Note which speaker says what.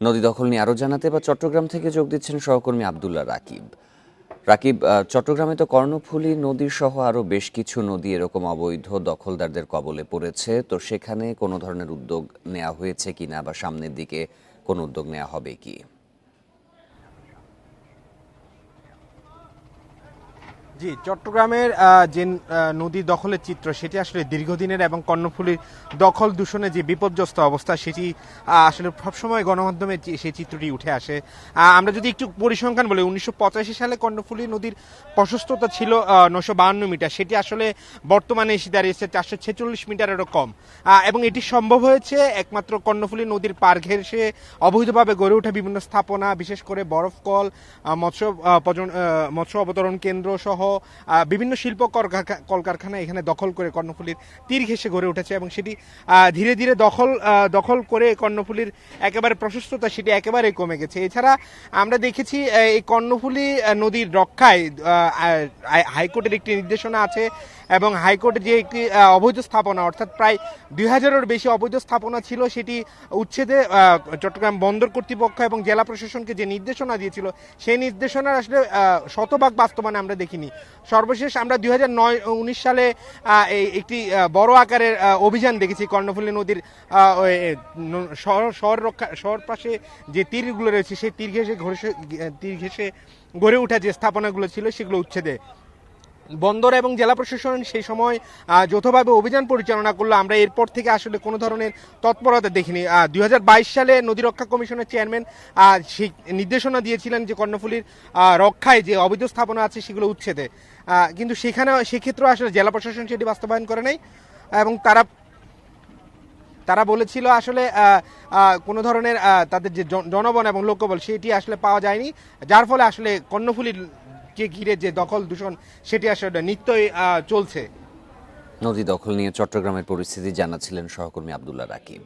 Speaker 1: নদী দখল নিয়ে আরও জানাতে বা চট্টগ্রাম থেকে যোগ দিচ্ছেন সহকর্মী আব্দুল্লাহ রাকিব। রাকিব, চট্টগ্রামে তো কর্ণফুলী নদী সহ আরও বেশ কিছু নদী এরকম অবৈধ দখলদারদের কবলে পড়েছে, তো সেখানে কোনো ধরনের উদ্যোগ নেওয়া হয়েছে কিনা বা সামনের দিকে কোনো উদ্যোগ নেওয়া হবে কি?
Speaker 2: জি, চট্টগ্রামের যে নদী দখলের চিত্র সেটি আসলে দীর্ঘদিনের এবং কর্ণফুলীর দখল দূষণে যে বিপর্যস্ত অবস্থা সেটি আসলে সবসময় গণমাধ্যমে সেই চিত্রটি উঠে আসে। আমরা যদি একটু পরিসংখ্যান বলি, 1985 সালে কর্ণফুলী নদীর প্রশস্ততা ছিল 952 মিটার, সেটি আসলে বর্তমানে এসে দাঁড়িয়েছে 446 মিটারেরও কম। এবং এটি সম্ভব হয়েছে একমাত্র কর্ণফুলী নদীর পার ঘেঁষে অবৈধভাবে গড়ে ওঠা বিভিন্ন স্থাপনা, বিশেষ করে বরফকল, মৎস্য অবতরণ কেন্দ্র সহ বিভিন্ন শিল্প কলকারখানা এখানে দখল করে কর্ণফুলীর তীর ঘেঁষে গড়ে উঠেছে এবং সেটি ধীরে ধীরে দখল করে কর্ণফুলীর একেবারে প্রশস্ততা সেটি একেবারে কমে গেছে। এছাড়া আমরা দেখেছি এই কর্ণফুলী নদীর রক্ষায় হাইকোর্টের একটি নির্দেশনা আছে এবং হাইকোর্টের যে একটি অবৈধ স্থাপনা, অর্থাৎ প্রায় 2000-এর বেশি অবৈধ স্থাপনা ছিল, সেটি উচ্ছেদে চট্টগ্রাম বন্দর কর্তৃপক্ষ এবং জেলা প্রশাসনকে যে নির্দেশনা দিয়েছিল সেই নির্দেশনার আসলে শতভাগ বাস্তবায়ন আমরা দেখিনি। সর্বশেষ আমরা 2009-19 সালে একটি বড় আকারের অভিযান দেখেছি কর্ণফুলী নদীর শহর পাশে যে তীরগুলো রয়েছে সেই তীর ঘেঁষে গড়ে ওঠা যে স্থাপনাগুলো ছিল সেগুলো উচ্ছেদে বন্দর এবং জেলা প্রশাসন সেই সময় যৌথভাবে অভিযান পরিচালনা করলো। আমরা এরপর থেকে আসলে কোনো ধরনের তৎপরতা দেখিনি। 2022 সালে নদী রক্ষা কমিশনের চেয়ারম্যান সেই নির্দেশনা দিয়েছিলেন যে কর্ণফুলীর রক্ষায় যে অবৈধ স্থাপনা আছে সেগুলো উচ্ছেদে, কিন্তু সেক্ষেত্রেও আসলে জেলা প্রশাসন সেটি বাস্তবায়ন করে নাই এবং তারা বলেছিল আসলে কোনো ধরনের তাদের যে জনবল এবং লোকবল সেটি আসলে পাওয়া যায়নি, যার ফলে আসলে কর্ণফুলীর কে ঘিরে যে দখল দূষণ সেটি আসলে নিত্যই চলছে।
Speaker 1: নদী দখল নিয়ে চট্টগ্রামের পরিস্থিতি জানাচ্ছিলেন সহকর্মী আব্দুল্লাহ রাকিব।